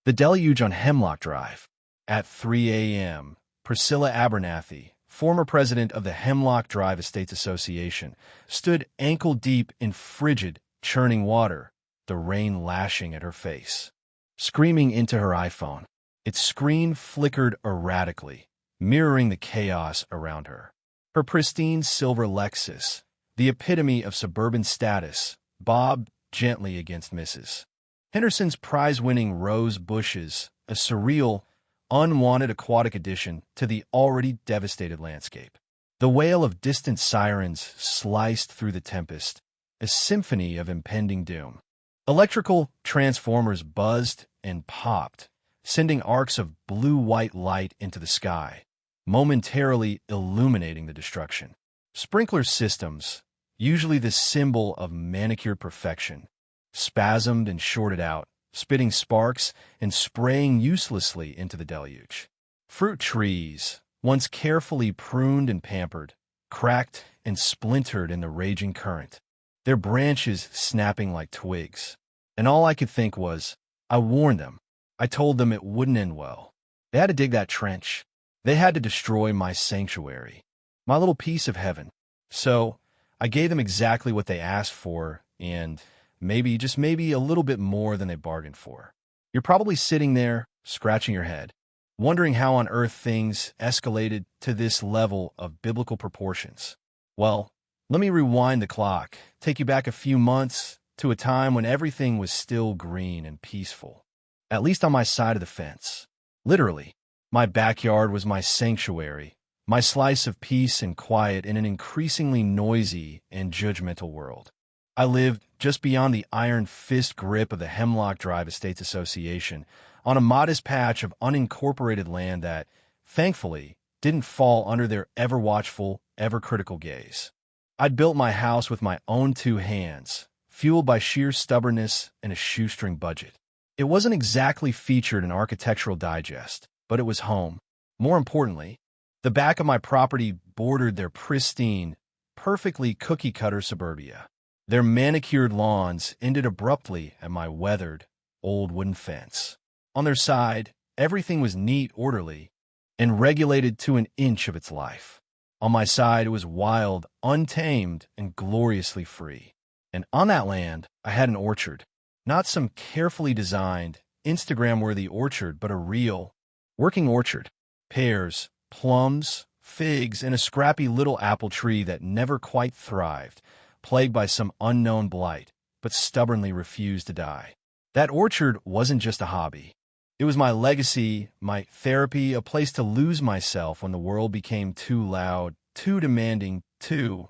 The deluge on Hemlock Drive. At 3 a.m., Priscilla Abernathy, former president of the Hemlock Drive Estates Association, stood ankle-deep in frigid, churning water, the rain lashing at her face. Screaming into her iPhone, its screen flickered erratically, mirroring the chaos around her. Her pristine silver Lexus, the epitome of suburban status, bobbed gently against Mrs. Henderson's prize-winning rose bushes, a surreal, unwanted aquatic addition to the already devastated landscape. The wail of distant sirens sliced through the tempest, a symphony of impending doom. Electrical transformers buzzed and popped, sending arcs of blue-white light into the sky, momentarily illuminating the destruction. Sprinkler systems, usually the symbol of manicured perfection, spasmed and shorted out, spitting sparks and spraying uselessly into the deluge. Fruit trees, once carefully pruned and pampered, cracked and splintered in the raging current, their branches snapping like twigs. And all I could think was, I warned them. I told them it wouldn't end well. They had to dig that trench. They had to destroy my sanctuary, my little piece of heaven. So I gave them exactly what they asked for, and maybe, just maybe, a little bit more than they bargained for. You're probably sitting there, scratching your head, wondering how on earth things escalated to this level of biblical proportions. Well, let me rewind the clock, take you back a few months to a time when everything was still green and peaceful, at least on my side of the fence. Literally, my backyard was my sanctuary, my slice of peace and quiet in an increasingly noisy and judgmental world. I lived just beyond the iron fist grip of the Hemlock Drive Estates Association on a modest patch of unincorporated land that, thankfully, didn't fall under their ever-watchful, ever-critical gaze. I'd built my house with my own two hands, fueled by sheer stubbornness and a shoestring budget. It wasn't exactly featured in Architectural Digest, but it was home. More importantly, the back of my property bordered their pristine, perfectly cookie-cutter suburbia. Their manicured lawns ended abruptly at my weathered, old wooden fence. On their side, everything was neat, orderly, and regulated to an inch of its life. On my side, it was wild, untamed, and gloriously free. And on that land, I had an orchard. Not some carefully designed, Instagram-worthy orchard, but a real, working orchard. Pears, plums, figs, and a scrappy little apple tree that never quite thrived, plagued by some unknown blight, but stubbornly refused to die. That orchard wasn't just a hobby. It was my legacy, my therapy, a place to lose myself when the world became too loud, too demanding, too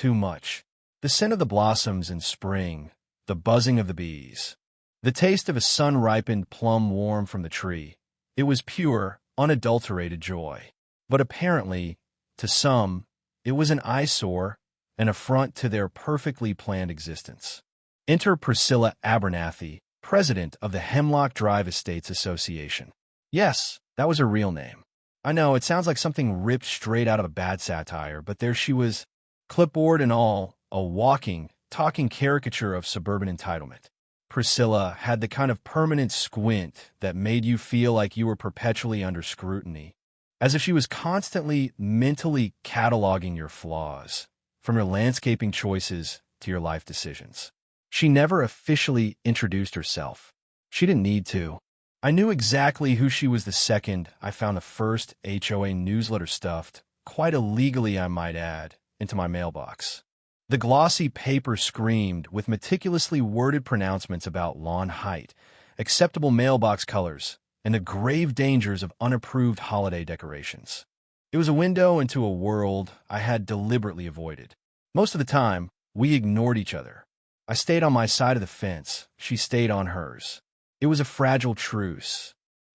much. The scent of the blossoms in spring, the buzzing of the bees, the taste of a sun-ripened plum warm from the tree. It was pure, unadulterated joy. But apparently, to some, it was an eyesore, an affront to their perfectly planned existence. Enter Priscilla Abernathy, president of the Hemlock Drive Estates Association. Yes, that was her real name. I know, it sounds like something ripped straight out of a bad satire, but there she was, clipboard and all, a walking, talking caricature of suburban entitlement. Priscilla had the kind of permanent squint that made you feel like you were perpetually under scrutiny, as if she was constantly mentally cataloging your flaws, from your landscaping choices to your life decisions. She never officially introduced herself. She didn't need to. I knew exactly who she was the second I found the first HOA newsletter stuffed, quite illegally I might add, into my mailbox. The glossy paper screamed with meticulously worded pronouncements about lawn height, acceptable mailbox colors, and the grave dangers of unapproved holiday decorations. It was a window into a world I had deliberately avoided. Most of the time, we ignored each other. I stayed on my side of the fence. She stayed on hers. It was a fragile truce,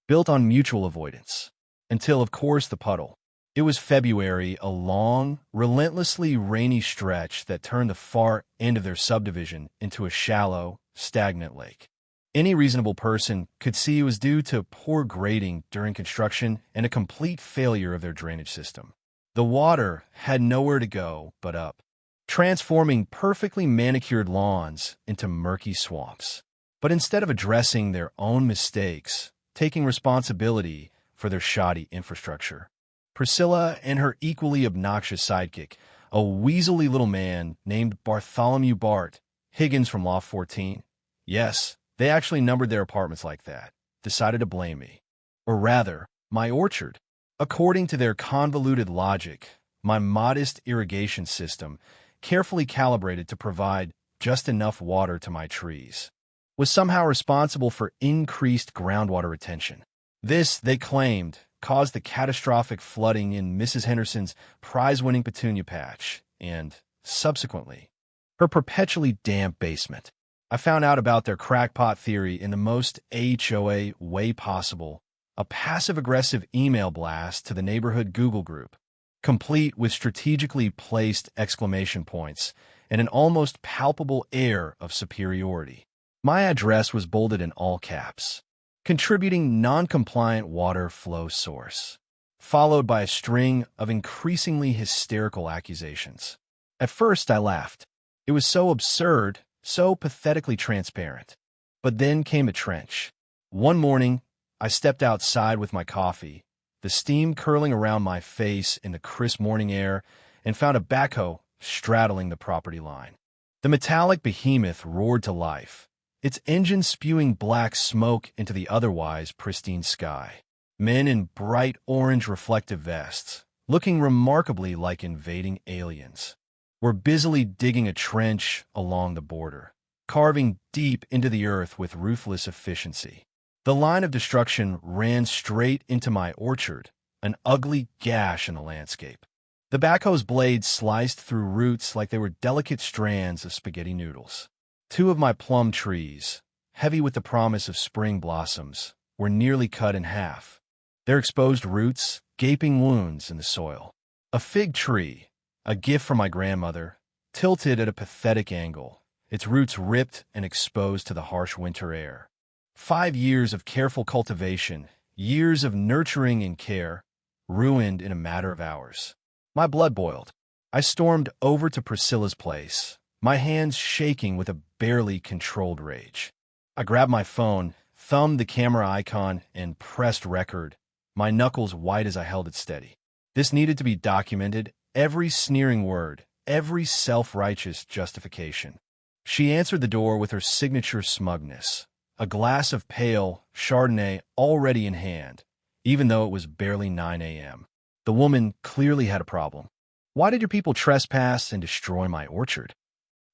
built on mutual avoidance. Until, of course, the puddle. It was February, a long, relentlessly rainy stretch that turned the far end of their subdivision into a shallow, stagnant lake. Any reasonable person could see it was due to poor grading during construction and a complete failure of their drainage system. The water had nowhere to go but up, transforming perfectly manicured lawns into murky swamps. But instead of addressing their own mistakes, taking responsibility for their shoddy infrastructure, Priscilla and her equally obnoxious sidekick, a weaselly little man named Bartholomew Bart Higgins from Loft 14, yes, they actually numbered their apartments like that, decided to blame me. Or rather, my orchard. According to their convoluted logic, my modest irrigation system, carefully calibrated to provide just enough water to my trees, was somehow responsible for increased groundwater retention. This, they claimed, caused the catastrophic flooding in Mrs. Henderson's prize-winning petunia patch and, subsequently, her perpetually damp basement. I found out about their crackpot theory in the most HOA way possible, a passive-aggressive email blast to the neighborhood Google group, complete with strategically placed exclamation points and an almost palpable air of superiority. My address was bolded in all caps, contributing non-compliant water flow source, followed by a string of increasingly hysterical accusations. At first, I laughed. It was so absurd, so pathetically transparent. But then came a trench. One morning, I stepped outside with my coffee, the steam curling around my face in the crisp morning air, and found a backhoe straddling the property line. The metallic behemoth roared to life, its engine spewing black smoke into the otherwise pristine sky. Men in bright orange reflective vests, looking remarkably like invading aliens, were busily digging a trench along the border, carving deep into the earth with ruthless efficiency. The line of destruction ran straight into my orchard, an ugly gash in the landscape. The backhoe's blades sliced through roots like they were delicate strands of spaghetti noodles. Two of my plum trees, heavy with the promise of spring blossoms, were nearly cut in half, their exposed roots gaping wounds in the soil. A fig tree, a gift from my grandmother, tilted at a pathetic angle, its roots ripped and exposed to the harsh winter air. 5 years of careful cultivation, years of nurturing and care, ruined in a matter of hours. My blood boiled. I stormed over to Priscilla's place, my hands shaking with a barely controlled rage. I grabbed my phone, thumbed the camera icon, and pressed record, my knuckles white as I held it steady. This needed to be documented, every sneering word, every self-righteous justification. She answered the door with her signature smugness, a glass of pale Chardonnay already in hand, even though it was barely 9 a.m. The woman clearly had a problem. "Why did your people trespass and destroy my orchard?"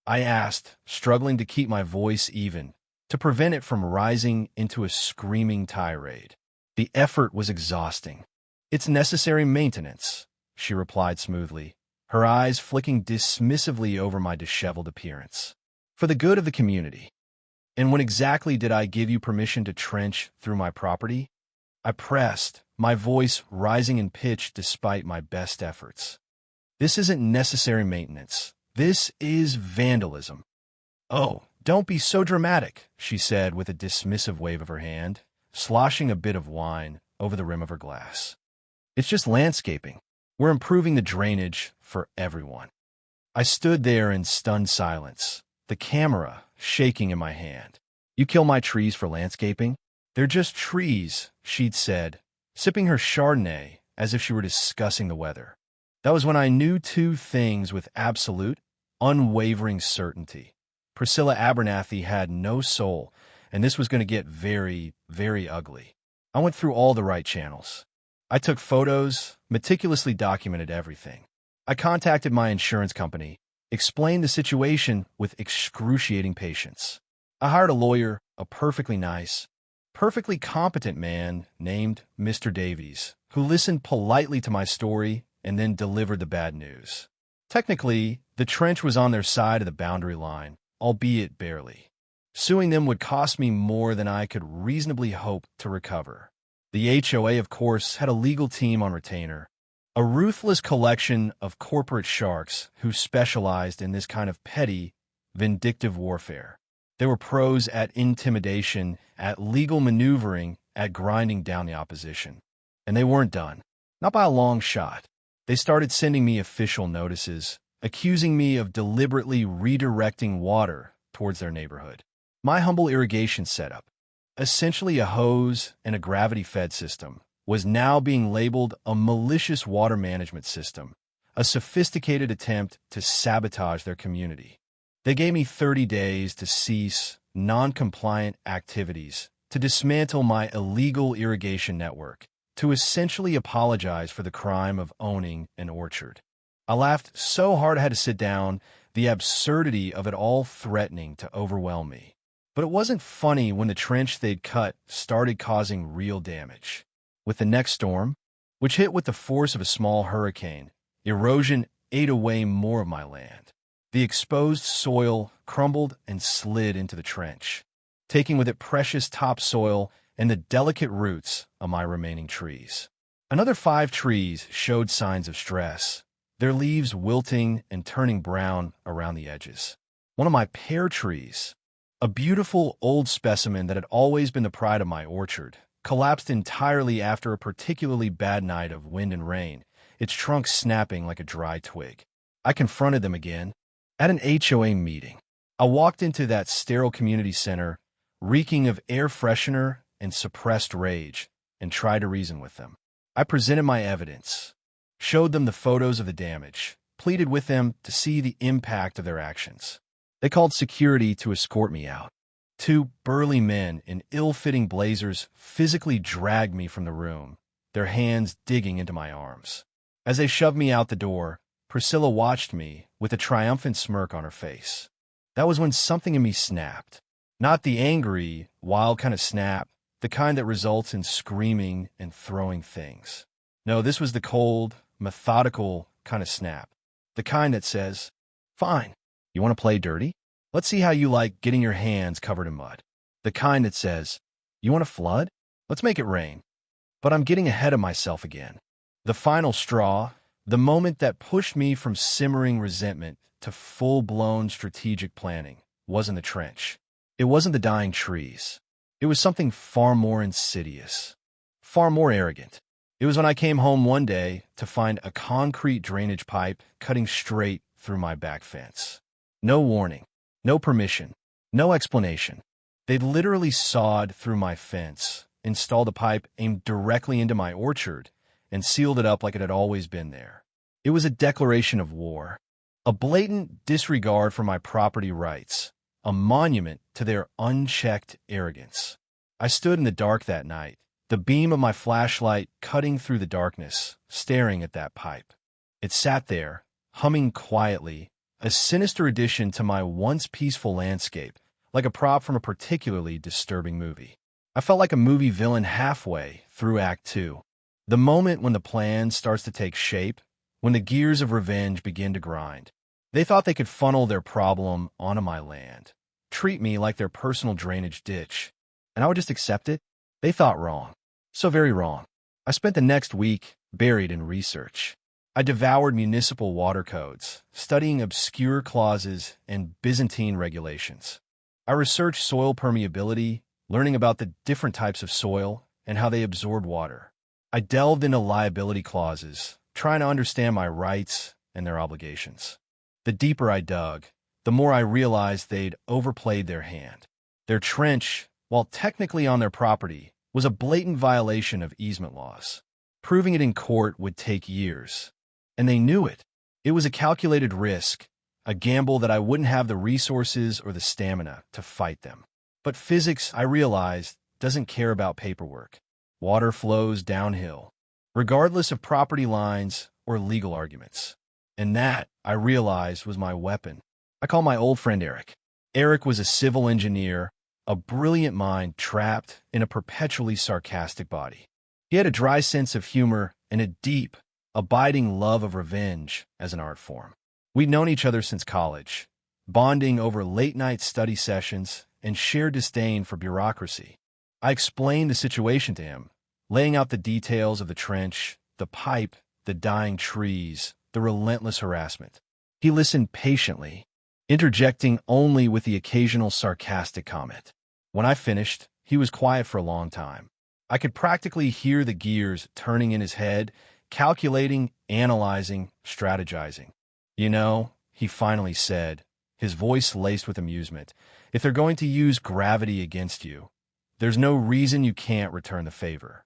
I asked, struggling to keep my voice even, to prevent it from rising into a screaming tirade. The effort was exhausting. "It's necessary maintenance," she replied smoothly, her eyes flicking dismissively over my disheveled appearance. "For the good of the community." "And when exactly did I give you permission to trench through my property?" I pressed, my voice rising in pitch despite my best efforts. "This isn't necessary maintenance. This is vandalism." "Oh, don't be so dramatic," she said with a dismissive wave of her hand, sloshing a bit of wine over the rim of her glass. "It's just landscaping. We're improving the drainage for everyone." I stood there in stunned silence, the camera shaking in my hand. "You kill my trees for landscaping?" "They're just trees," she'd said, sipping her Chardonnay as if she were discussing the weather. That was when I knew two things with absolute, unwavering certainty. Priscilla Abernathy had no soul, and this was going to get very, very ugly. I went through all the right channels. I took photos, meticulously documented everything. I contacted my insurance company, explained the situation with excruciating patience. I hired a lawyer, a perfectly nice, perfectly competent man named Mr. Davies, who listened politely to my story and then delivered the bad news. Technically, the trench was on their side of the boundary line, albeit barely. Suing them would cost me more than I could reasonably hope to recover. The HOA, of course, had a legal team on retainer, a ruthless collection of corporate sharks who specialized in this kind of petty, vindictive warfare. They were pros at intimidation, at legal maneuvering, at grinding down the opposition. And they weren't done. Not by a long shot. They started sending me official notices, accusing me of deliberately redirecting water towards their neighborhood. My humble irrigation setup, essentially a hose and a gravity-fed system, was now being labeled a malicious water management system, a sophisticated attempt to sabotage their community. They gave me 30 days to cease non-compliant activities, to dismantle my illegal irrigation network, to essentially apologize for the crime of owning an orchard. I laughed so hard I had to sit down, the absurdity of it all threatening to overwhelm me. But it wasn't funny when the trench they'd cut started causing real damage. With the next storm, which hit with the force of a small hurricane, erosion ate away more of my land. The exposed soil crumbled and slid into the trench, taking with it precious topsoil and the delicate roots of my remaining trees. Another 5 trees showed signs of stress, their leaves wilting and turning brown around the edges. One of my pear trees, a beautiful old specimen that had always been the pride of my orchard, collapsed entirely after a particularly bad night of wind and rain, its trunk snapping like a dry twig. I confronted them again. At an HOA meeting, I walked into that sterile community center, reeking of air freshener and suppressed rage, and tried to reason with them. I presented my evidence, showed them the photos of the damage, pleaded with them to see the impact of their actions. They called security to escort me out. 2 burly men in ill-fitting blazers physically dragged me from the room, their hands digging into my arms. As they shoved me out the door, Priscilla watched me with a triumphant smirk on her face. That was when something in me snapped. Not the angry, wild kind of snap, the kind that results in screaming and throwing things. No, this was the cold, methodical kind of snap. The kind that says, "Fine, you want to play dirty? Let's see how you like getting your hands covered in mud." The kind that says, "You want a flood? Let's make it rain." But I'm getting ahead of myself again. The final straw, the moment that pushed me from simmering resentment to full-blown strategic planning, was in the trench. It wasn't the dying trees. It was something far more insidious, far more arrogant. It was when I came home one day to find a concrete drainage pipe cutting straight through my back fence. No warning, no permission, no explanation. They'd literally sawed through my fence, installed a pipe aimed directly into my orchard, and sealed it up like it had always been there. It was a declaration of war, a blatant disregard for my property rights, a monument to their unchecked arrogance. I stood in the dark that night, the beam of my flashlight cutting through the darkness, staring at that pipe. It sat there, humming quietly, a sinister addition to my once peaceful landscape, like a prop from a particularly disturbing movie. I felt like a movie villain halfway through Act 2. The moment when the plan starts to take shape, when the gears of revenge begin to grind. They thought they could funnel their problem onto my land, treat me like their personal drainage ditch, and I would just accept it? They thought wrong. So very wrong. I spent the next week buried in research. I devoured municipal water codes, studying obscure clauses and Byzantine regulations. I researched soil permeability, learning about the different types of soil and how they absorb water. I delved into liability clauses, trying to understand my rights and their obligations. The deeper I dug, the more I realized they'd overplayed their hand. Their trench, while technically on their property, was a blatant violation of easement laws. Proving it in court would take years. And they knew it. It was a calculated risk, a gamble that I wouldn't have the resources or the stamina to fight them. But physics, I realized, doesn't care about paperwork. Water flows downhill, regardless of property lines or legal arguments. And that, I realized, was my weapon. I call my old friend Eric. Eric was a civil engineer, a brilliant mind trapped in a perpetually sarcastic body. He had a dry sense of humor and a deep, abiding love of revenge as an art form. We'd known each other since college, bonding over late-night study sessions and shared disdain for bureaucracy. I explained the situation to him, laying out the details of the trench, the pipe, the dying trees, the relentless harassment. He listened patiently, interjecting only with the occasional sarcastic comment. When I finished, he was quiet for a long time. I could practically hear the gears turning in his head, calculating, analyzing, strategizing. "You know," he finally said, his voice laced with amusement. "If they're going to use gravity against you, there's no reason you can't return the favor."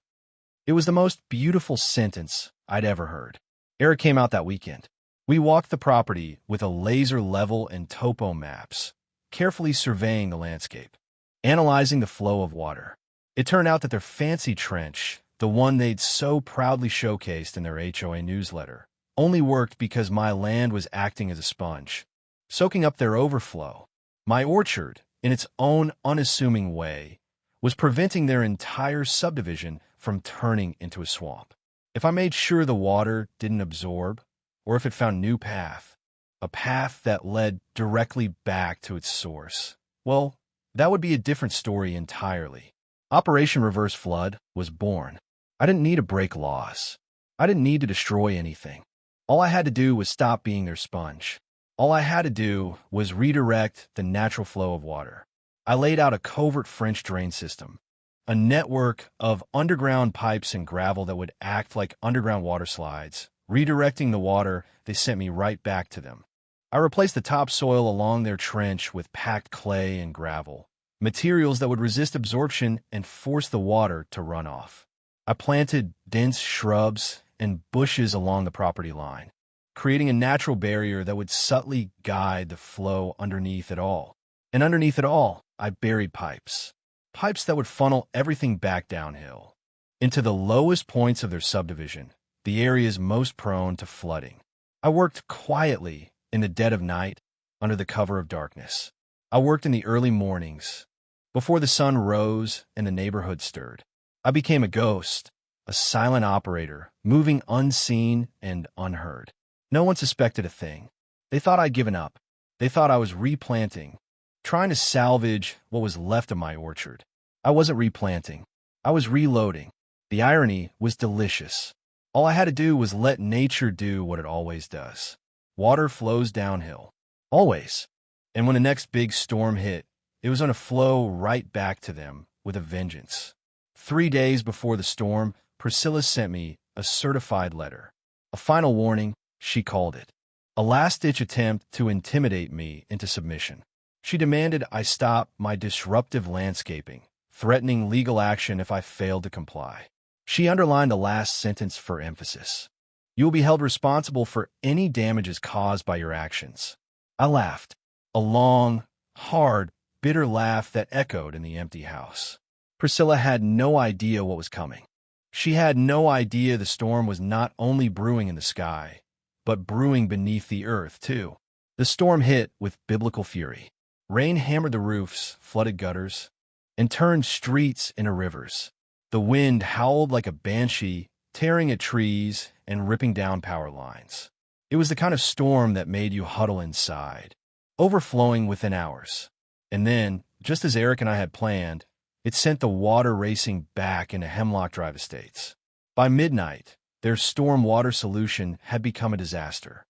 It was the most beautiful sentence I'd ever heard. Eric came out that weekend. We walked the property with a laser level and topo maps, carefully surveying the landscape, analyzing the flow of water. It turned out that their fancy trench, the one they'd so proudly showcased in their HOA newsletter, only worked because my land was acting as a sponge, soaking up their overflow. My orchard, in its own unassuming way, was preventing their entire subdivision from turning into a swamp. If I made sure the water didn't absorb, or if it found new path, a path that led directly back to its source, well, that would be a different story entirely. Operation Reverse Flood was born. I didn't need to break laws. I didn't need to destroy anything. All I had to do was stop being their sponge. All I had to do was redirect the natural flow of water. I laid out a covert French drain system, a network of underground pipes and gravel that would act like underground water slides, redirecting the water they sent me right back to them. I replaced the topsoil along their trench with packed clay and gravel, materials that would resist absorption and force the water to run off. I planted dense shrubs and bushes along the property line, creating a natural barrier that would subtly guide the flow underneath it all. And underneath it all, I buried pipes that would funnel everything back downhill into the lowest points of their subdivision, the areas most prone to flooding. I worked quietly in the dead of night under the cover of darkness. I worked in the early mornings before the sun rose and the neighborhood stirred. I became a ghost, a silent operator, moving unseen and unheard. No one suspected a thing. They thought I'd given up. They thought I was replanting, trying to salvage what was left of my orchard. I wasn't replanting. I was reloading. The irony was delicious. All I had to do was let nature do what it always does. Water flows downhill. Always. And when the next big storm hit, it was going to flow right back to them with a vengeance. 3 days before the storm, Priscilla sent me a certified letter. A final warning, she called it. A last-ditch attempt to intimidate me into submission. She demanded I stop my disruptive landscaping, threatening legal action if I failed to comply. She underlined the last sentence for emphasis. "You will be held responsible for any damages caused by your actions." I laughed, a long, hard, bitter laugh that echoed in the empty house. Priscilla had no idea what was coming. She had no idea the storm was not only brewing in the sky, but brewing beneath the earth, too. The storm hit with biblical fury. Rain hammered the roofs, flooded gutters, and turned streets into rivers. The wind howled like a banshee, tearing at trees and ripping down power lines. It was the kind of storm that made you huddle inside, overflowing within hours. And then, just as Eric and I had planned, it sent the water racing back into Hemlock Drive estates. By midnight, their storm water solution had become a disaster.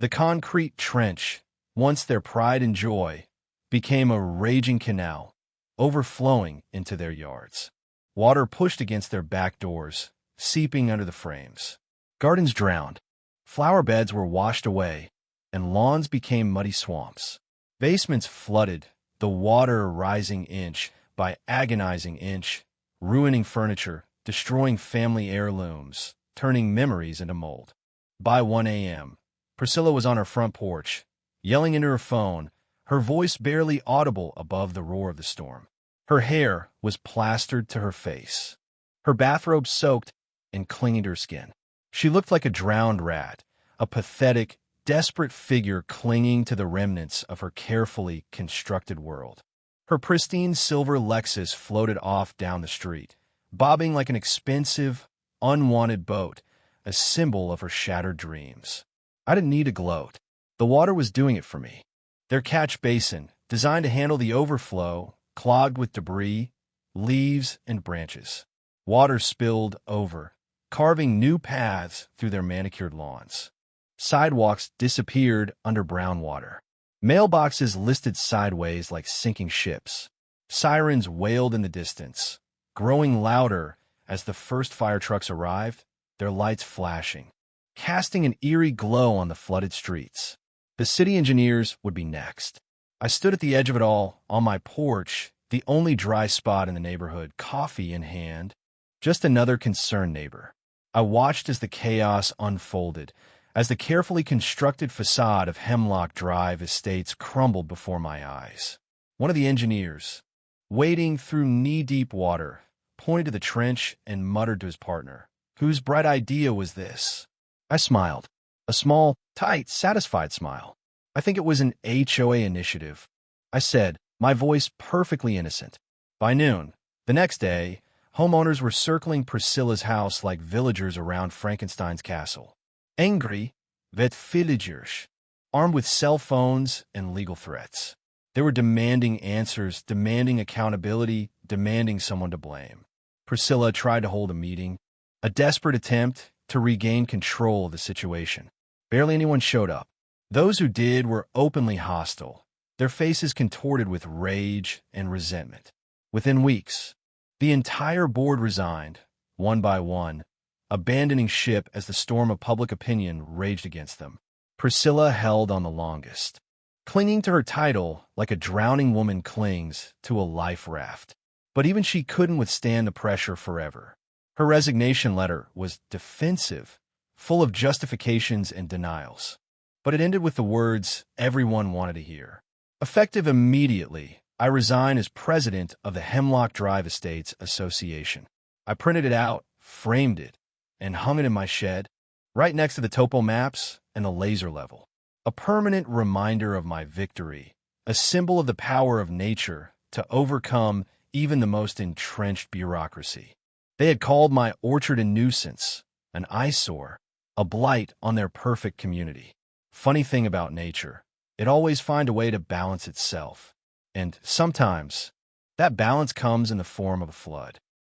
The concrete trench, once their pride and joy, became a raging canal, overflowing into their yards. Water pushed against their back doors, seeping under the frames. Gardens drowned. Flower beds were washed away, and lawns became muddy swamps. Basements flooded, the water rising inch by agonizing inch, ruining furniture, destroying family heirlooms, turning memories into mold. By 1 a.m., Priscilla was on her front porch, yelling into her phone, her voice barely audible above the roar of the storm. Her hair was plastered to her face, her bathrobe soaked and clinging to her skin. She looked like a drowned rat, a pathetic, desperate figure clinging to the remnants of her carefully constructed world. Her pristine silver Lexus floated off down the street, bobbing like an expensive, unwanted boat, a symbol of her shattered dreams. I didn't need to gloat. The water was doing it for me. Their catch basin, designed to handle the overflow, clogged with debris, leaves, and branches. Water spilled over, carving new paths through their manicured lawns. Sidewalks disappeared under brown water. Mailboxes listed sideways like sinking ships. Sirens wailed in the distance, growing louder as the first fire trucks arrived, their lights flashing, casting an eerie glow on the flooded streets. The city engineers would be next. I stood at the edge of it all, on my porch, the only dry spot in the neighborhood, coffee in hand, just another concerned neighbor. I watched as the chaos unfolded, as the carefully constructed facade of Hemlock Drive Estates crumbled before my eyes. One of the engineers, wading through knee-deep water, pointed to the trench and muttered to his partner, "Whose bright idea was this?" I smiled, a small, tight, satisfied smile. "I think it was an HOA initiative," I said, my voice perfectly innocent. By noon, the next day, homeowners were circling Priscilla's house like villagers around Frankenstein's castle. Angry, vet villagers, armed with cell phones and legal threats. They were demanding answers, demanding accountability, demanding someone to blame. Priscilla tried to hold a meeting, a desperate attempt to regain control of the situation. Barely anyone showed up. Those who did were openly hostile, their faces contorted with rage and resentment. Within weeks, the entire board resigned, one by one, abandoning ship as the storm of public opinion raged against them. Priscilla held on the longest, clinging to her title like a drowning woman clings to a life raft. But even she couldn't withstand the pressure forever. Her resignation letter was defensive, full of justifications and denials. But it ended with the words everyone wanted to hear. Effective immediately, I resigned as president of the Hemlock Drive Estates Association. I printed it out, framed it, and hung it in my shed, right next to the topo maps and the laser level. A permanent reminder of my victory, a symbol of the power of nature to overcome even the most entrenched bureaucracy. They had called my orchard a nuisance, an eyesore, a blight on their perfect community. Funny thing about nature, it always finds a way to balance itself. And sometimes, that balance comes in the form of a flood.